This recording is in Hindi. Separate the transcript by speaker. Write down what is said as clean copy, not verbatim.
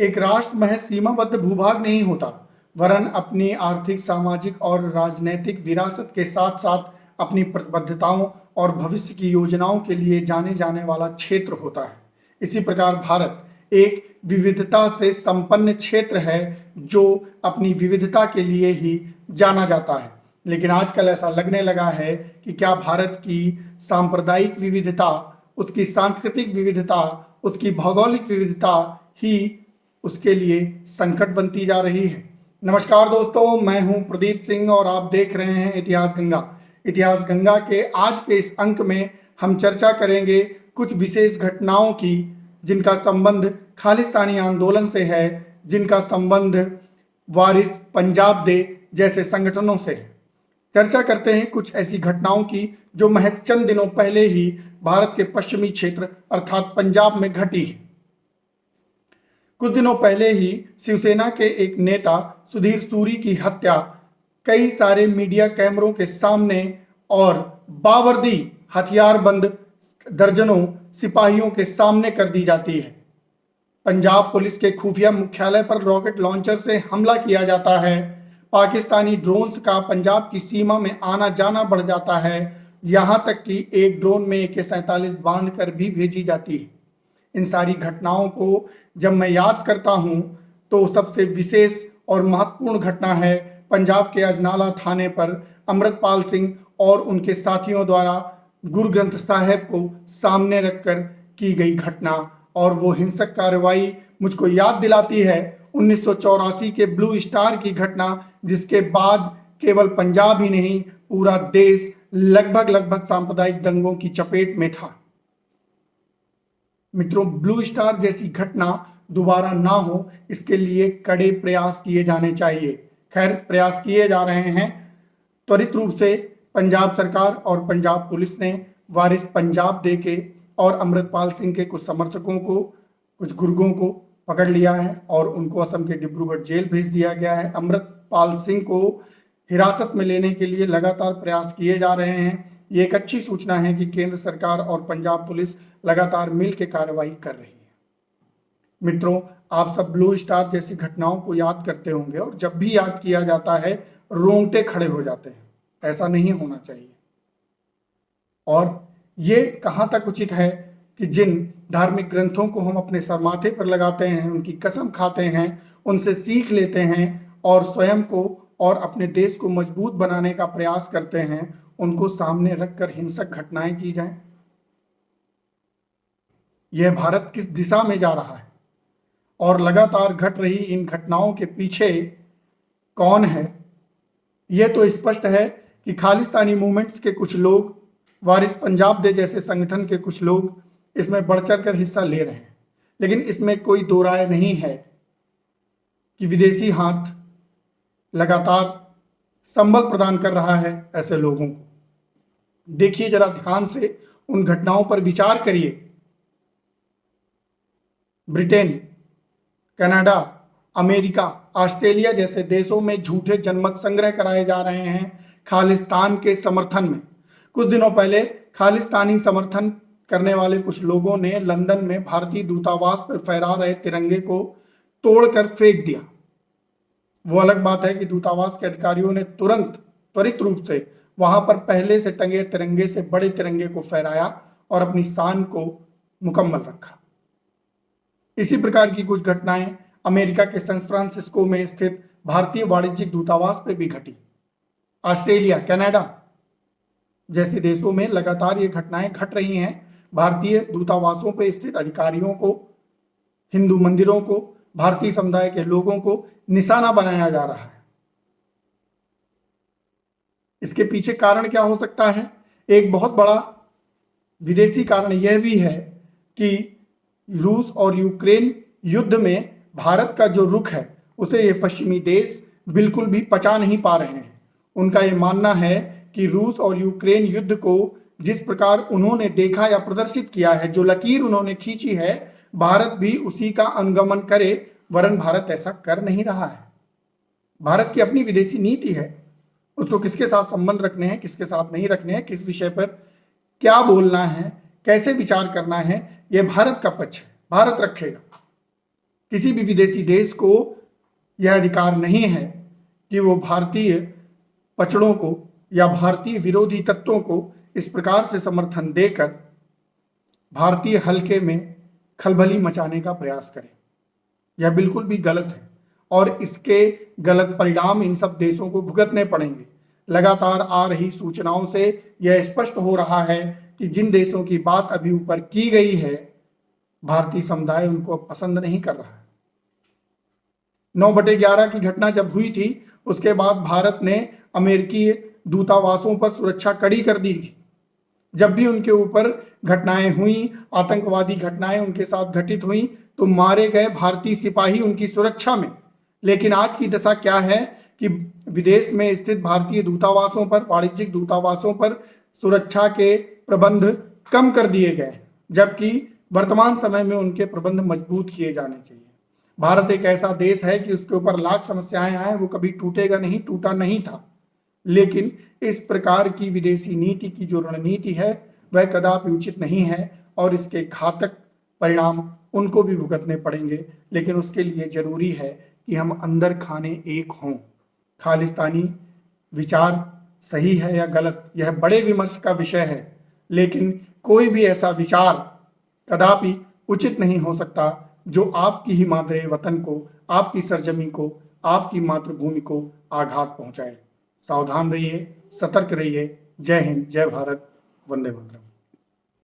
Speaker 1: एक राष्ट्र महज सीमाबद्ध भूभाग नहीं होता, वरन अपनी आर्थिक, सामाजिक और राजनैतिक विरासत के साथ साथ अपनी प्रतिबद्धताओं और भविष्य की योजनाओं के लिए जाने जाने वाला क्षेत्र होता है। इसी प्रकार भारत एक विविधता से संपन्न क्षेत्र है जो अपनी विविधता के लिए ही जाना जाता है। लेकिन आजकल ऐसा लगने लगा है कि क्या भारत की सांप्रदायिक विविधता, उसकी सांस्कृतिक विविधता, उसकी भौगोलिक विविधता ही उसके लिए संकट बनती जा रही है। नमस्कार दोस्तों, मैं हूं प्रदीप सिंह और आप देख रहे हैं इतिहास गंगा। इतिहास गंगा के आज के इस अंक में हम चर्चा करेंगे कुछ विशेष घटनाओं की जिनका संबंध खालिस्तानी आंदोलन से है, जिनका संबंध वारिस पंजाब दे जैसे संगठनों से है। चर्चा करते हैं कुछ ऐसी घटनाओं की जो महज चंद दिनों पहले ही भारत के पश्चिमी क्षेत्र अर्थात पंजाब में घटी है। कुछ दिनों पहले ही शिवसेना के एक नेता सुधीर सूरी की हत्या कई सारे मीडिया कैमरों के सामने और बावर्दी हथियारबंद दर्जनों सिपाहियों के सामने कर दी जाती है। पंजाब पुलिस के खुफिया मुख्यालय पर रॉकेट लॉन्चर से हमला किया जाता है। पाकिस्तानी ड्रोन्स का पंजाब की सीमा में आना जाना बढ़ जाता है। यहां तक कि एक ड्रोन में AK-47 बांध कर भी भेजी जाती है। इन सारी घटनाओं को जब मैं याद करता हूं तो सबसे विशेष और महत्वपूर्ण घटना है पंजाब के अजनाला थाने पर अमृतपाल सिंह और उनके साथियों द्वारा गुरु ग्रंथ साहिब को सामने रखकर की गई घटना। और वो हिंसक कार्रवाई मुझको याद दिलाती है 1984 के ब्लू स्टार की घटना, जिसके बाद केवल पंजाब ही नहीं पूरा देश लगभग सांप्रदायिक दंगों की चपेट में था। मित्रों, ब्लू स्टार जैसी घटना दोबारा ना हो, इसके लिए कड़े प्रयास किए जाने चाहिए। खैर, प्रयास किए जा रहे हैं। त्वरित रूप से पंजाब सरकार और पंजाब पुलिस ने वारिस पंजाब दे के और अमृतपाल सिंह के कुछ समर्थकों को, कुछ गुर्गों को पकड़ लिया है और उनको असम के डिब्रूगढ़ जेल भेज दिया गया है। अमृतपाल सिंह को हिरासत में लेने के लिए लगातार प्रयास किए जा रहे हैं। ये एक अच्छी सूचना है कि केंद्र सरकार और पंजाब पुलिस लगातार मिल के कार्रवाई कर रही है। मित्रों, आप सब ब्लू स्टार जैसी घटनाओं को याद करते होंगे और जब भी याद किया जाता है रोंगटे खड़े हो जाते हैं। ऐसा नहीं होना चाहिए। और ये कहाँ तक उचित है कि जिन धार्मिक ग्रंथों को हम अपने सरमाथे पर लगाते हैं, उनकी कसम खाते हैं, उनसे सीख लेते हैं और स्वयं को और अपने देश को मजबूत बनाने का प्रयास करते हैं, उनको सामने रखकर हिंसक घटनाएं की जाएं। यह भारत किस दिशा में जा रहा है और लगातार घट रही इन घटनाओं के पीछे कौन है? यह तो स्पष्ट है कि खालिस्तानी मूवमेंट्स के कुछ लोग, वारिस पंजाब दे जैसे संगठन के कुछ लोग इसमें बढ़ चढ़ कर हिस्सा ले रहे हैं। लेकिन इसमें कोई दो राय नहीं है कि विदेशी हाथ लगातार संबल प्रदान कर रहा है ऐसे लोगों को। देखिए, जरा ध्यान से उन घटनाओं पर विचार करिए। ब्रिटेन, कनाडा, अमेरिका, ऑस्ट्रेलिया जैसे देशों में झूठे जनमत संग्रह कराए जा रहे हैं खालिस्तान के समर्थन में। कुछ दिनों पहले खालिस्तानी समर्थन करने वाले कुछ लोगों ने लंदन में भारतीय दूतावास पर फहरा रहे तिरंगे को तोड़कर फेंक दिया। वो अलग बात है कि दूतावास के अधिकारियों ने त्वरित रूप से वहां पर पहले से टंगे तिरंगे से बड़े तिरंगे को फहराया और अपनी शान को मुकम्मल रखा। इसी प्रकार की कुछ घटनाएं अमेरिका के सैन फ्रांसिस्को में स्थित भारतीय वाणिज्यिक दूतावास पर भी घटी। ऑस्ट्रेलिया, कनाडा जैसे देशों में लगातार ये घटनाएं घट रही हैं। भारतीय दूतावासों पर स्थित अधिकारियों को, हिंदू मंदिरों को, भारतीय समुदाय के लोगों को निशाना बनाया जा रहा है। इसके पीछे कारण क्या हो सकता है? एक बहुत बड़ा विदेशी कारण यह भी है कि रूस और यूक्रेन युद्ध में भारत का जो रुख है उसे ये पश्चिमी देश बिल्कुल भी पचा नहीं पा रहे हैं। उनका ये मानना है कि रूस और यूक्रेन युद्ध को जिस प्रकार उन्होंने देखा या प्रदर्शित किया है, जो लकीर उन्होंने खींची है, भारत भी उसी का अनुगमन करे, वरन भारत ऐसा कर नहीं रहा है। भारत की अपनी विदेशी नीति है, उसको किसके साथ संबंध रखने हैं, किसके साथ नहीं रखने हैं, किस विषय पर क्या बोलना है, कैसे विचार करना है, यह भारत का पक्ष है, भारत रखेगा। किसी भी विदेशी देश को यह अधिकार नहीं है कि वो भारतीय पचड़ों को या भारतीय विरोधी तत्वों को इस प्रकार से समर्थन देकर भारतीय हलके में खलबली मचाने का प्रयास करे। यह बिल्कुल भी गलत है और इसके गलत परिणाम इन सब देशों को भुगतने पड़ेंगे। लगातार आ रही सूचनाओं से यह स्पष्ट हो रहा है कि जिन देशों की बात अभी ऊपर की गई है, भारतीय समुदाय उनको पसंद नहीं कर रहा है। 9/11 की घटना जब हुई थी, उसके बाद भारत ने अमेरिकी दूतावासों पर सुरक्षा कड़ी कर दी थी। जब भी उनके ऊपर घटनाएं हुई, आतंकवादी घटनाएं उनके साथ घटित हुई, तो मारे गए भारतीय सिपाही उनकी सुरक्षा में। लेकिन आज की दशा क्या है कि विदेश में स्थित भारतीय दूतावासों पर, वाणिज्यिक दूतावासों पर सुरक्षा के प्रबंध कम कर दिए गए, जबकि वर्तमान समय में उनके प्रबंध मजबूत किए जाने चाहिए। भारत एक ऐसा देश है कि उसके ऊपर लाख समस्याएं आए, वो कभी टूटेगा नहीं, टूटा नहीं था। लेकिन इस प्रकार की विदेशी नीति की जो रणनीति है वह कदापि उचित नहीं है और इसके घातक परिणाम उनको भी भुगतने पड़ेंगे। लेकिन उसके लिए जरूरी है कि हम अंदर खाने एक हों। खालिस्तानी विचार सही है या गलत, यह बड़े विमर्श का विषय है, लेकिन कोई भी ऐसा विचार कदापि उचित नहीं हो सकता जो आपकी ही मादरे वतन को, आपकी सरजमी को, आपकी मातृभूमि को आघात पहुंचाए। सावधान रहिए, सतर्क रहिए। जय हिंद, जय भारत, वंदे मातरम।